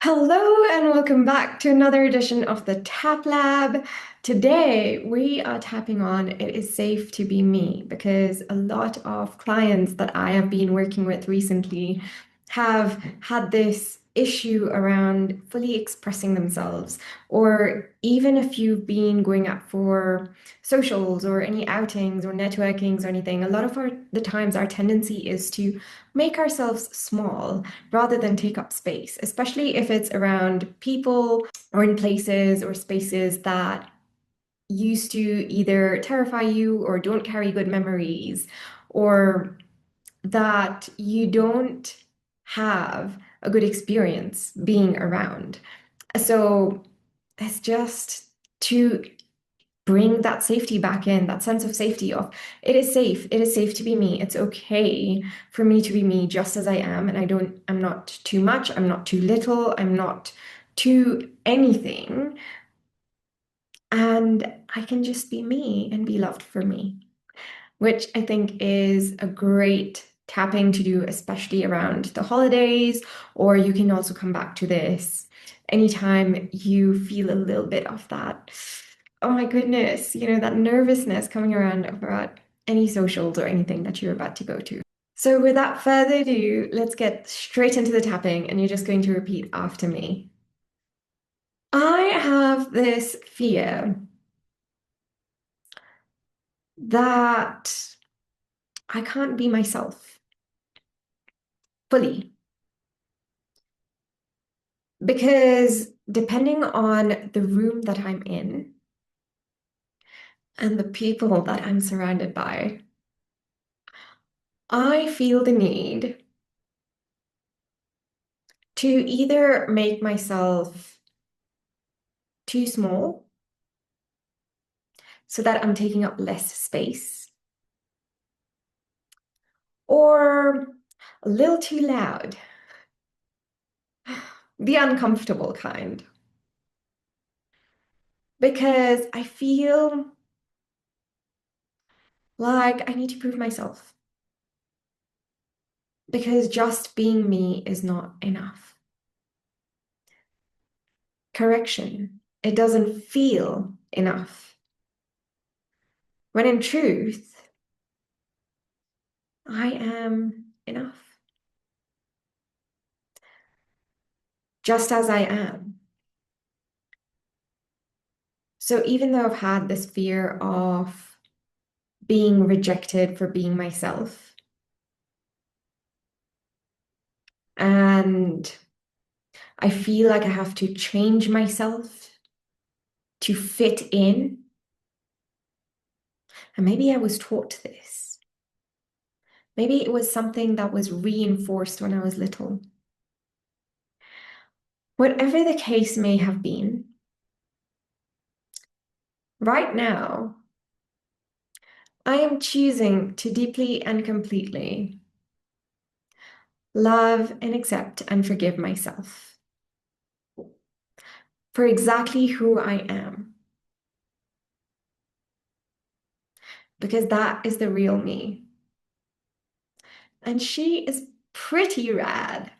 Hello and welcome back to another edition of the Tap Lab. Today we are tapping on it is safe to be me because a lot of clients that I have been working with recently have had this issue around fully expressing themselves, or even if you've been going out for socials or any outings or networkings or anything, a lot of the times our tendency is to make ourselves small rather than take up space, especially if it's around people or in places or spaces that used to either terrify you or don't carry good memories, or that you don't have a good experience being around. So it's just to bring that safety back in, that sense of safety of it is safe to be me. It's okay for me to be me just as I am. And I'm not too much, I'm not too little, I'm not too anything. And I can just be me and be loved for me, which I think is a great tapping to do, especially around the holidays. Or you can also come back to this anytime you feel a little bit of that, oh my goodness, that nervousness coming around about any socials or anything that you're about to go to. So without further ado, let's get straight into the tapping, and you're just going to repeat after me. I have this fear that I can't be myself fully. Because depending on the room that I'm in and the people that I'm surrounded by, I feel the need to either make myself too small so that I'm taking up less space, or a little too loud, the uncomfortable kind. Because I feel like I need to prove myself. Because just being me is not enough. Correction, it doesn't feel enough. When in truth, I am enough, just as I am. So even though I've had this fear of being rejected for being myself, and I feel like I have to change myself to fit in, and maybe I was taught this. Maybe it was something that was reinforced when I was little. Whatever the case may have been, right now, I am choosing to deeply and completely love and accept and forgive myself for exactly who I am, because that is the real me. And she is pretty rad.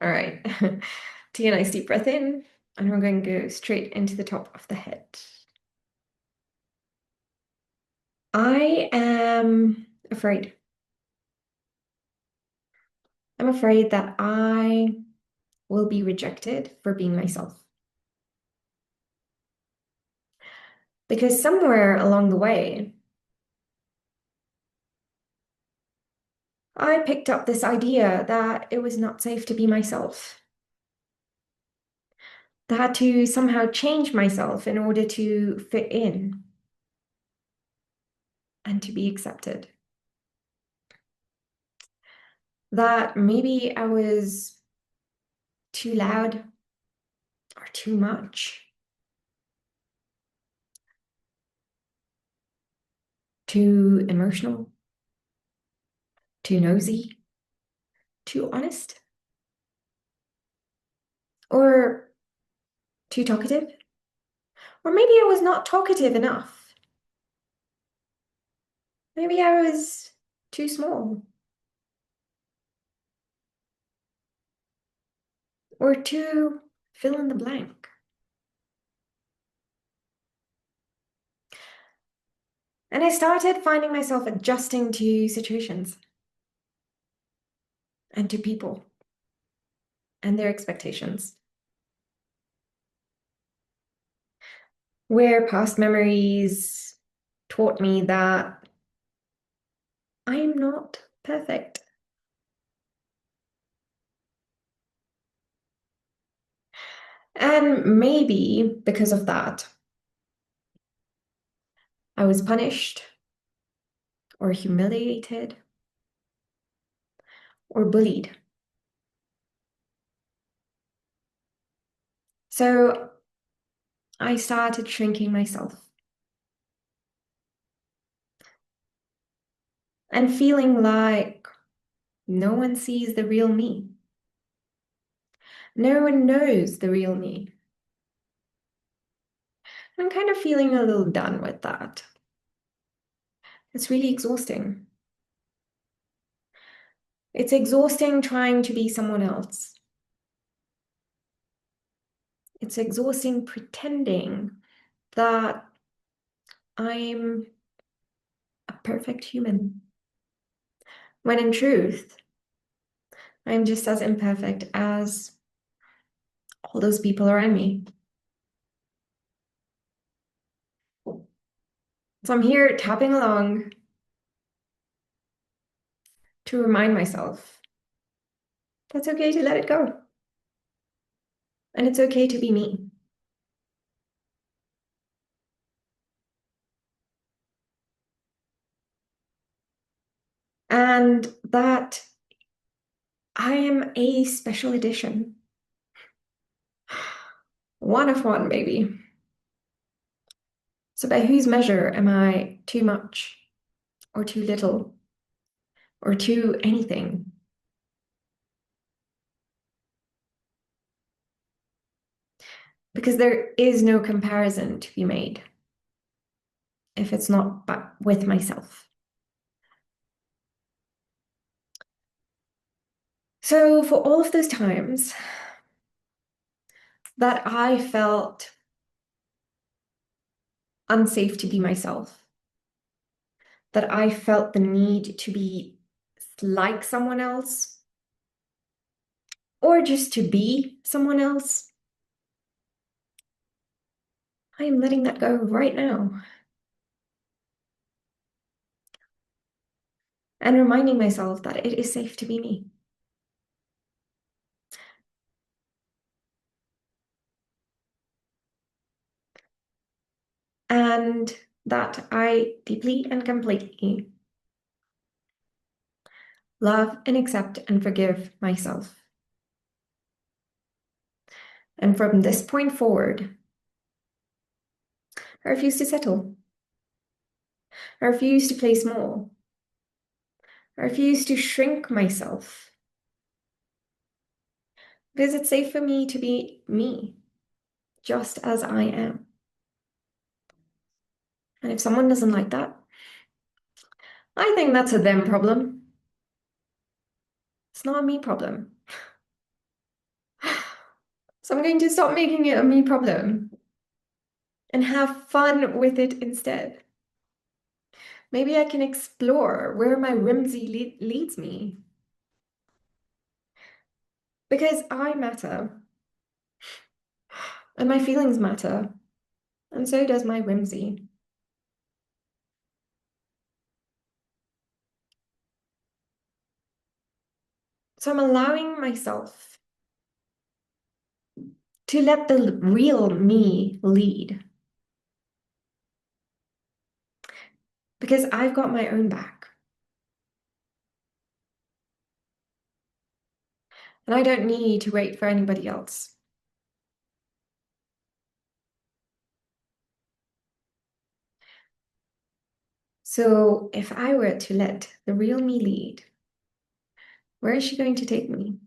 All right, take a nice deep breath in, and we're going to go straight into the top of the head. I am afraid. I'm afraid that I will be rejected for being myself. Because somewhere along the way, I picked up this idea that it was not safe to be myself. I had to somehow change myself in order to fit in and to be accepted. That maybe I was too loud or too much, too emotional, too nosy, too honest, or too talkative. Or maybe I was not talkative enough. Maybe I was too small. or to fill in the blank. And I started finding myself adjusting to situations and to people and their expectations, where past memories taught me that I'm not perfect. And maybe because of that, I was punished or humiliated or bullied. So I started shrinking myself and feeling like no one sees the real me. No one knows the real me. I'm kind of feeling a little done with that. It's really exhausting. It's exhausting trying to be someone else. It's exhausting pretending that I'm a perfect human, when in truth, I'm just as imperfect as all those people around me. So I'm here tapping along to remind myself that's okay to let it go. And it's okay to be me. And that I am a special edition. One of one, baby. So by whose measure am I too much or too little or too anything? Because there is no comparison to be made if it's not with myself. So for all of those times that I felt unsafe to be myself, that I felt the need to be like someone else, or just to be someone else, I am letting that go right now. And reminding myself that it is safe to be me. And that I deeply and completely love and accept and forgive myself. And from this point forward, I refuse to settle. I refuse to play small. I refuse to shrink myself. Because it's safe for me to be me, just as I am. And if someone doesn't like that, I think that's a them problem. It's not a me problem. So I'm going to stop making it a me problem and have fun with it instead. Maybe I can explore where my whimsy leads me. Because I matter, and my feelings matter, and so does my whimsy. So I'm allowing myself to let the real me lead. Because I've got my own back. And I don't need to wait for anybody else. So if I were to let the real me lead, where is she going to take me?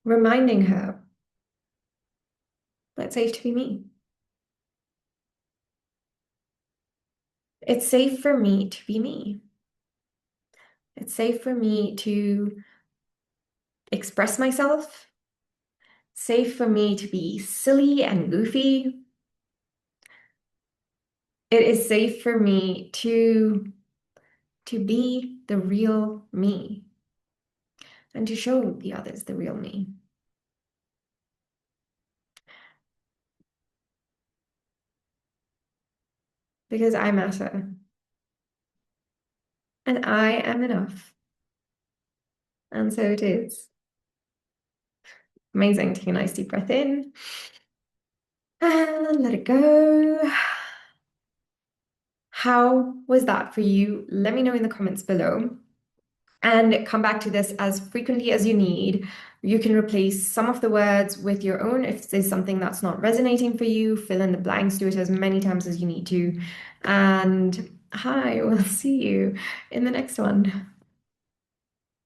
Reminding her that it's safe to be me. It's safe for me to be me. It's safe for me to express myself, safe for me to be silly and goofy. It is safe for me to be the real me and to show the others the real me. Because I matter and I am enough. And so it is. Amazing. Take a nice deep breath in and let it go. How was that for you? Let me know in the comments below. And come back to this as frequently as you need. You can replace some of the words with your own. If there's something that's not resonating for you, fill in the blanks, do it as many times as you need to. And hi, we'll see you in the next one.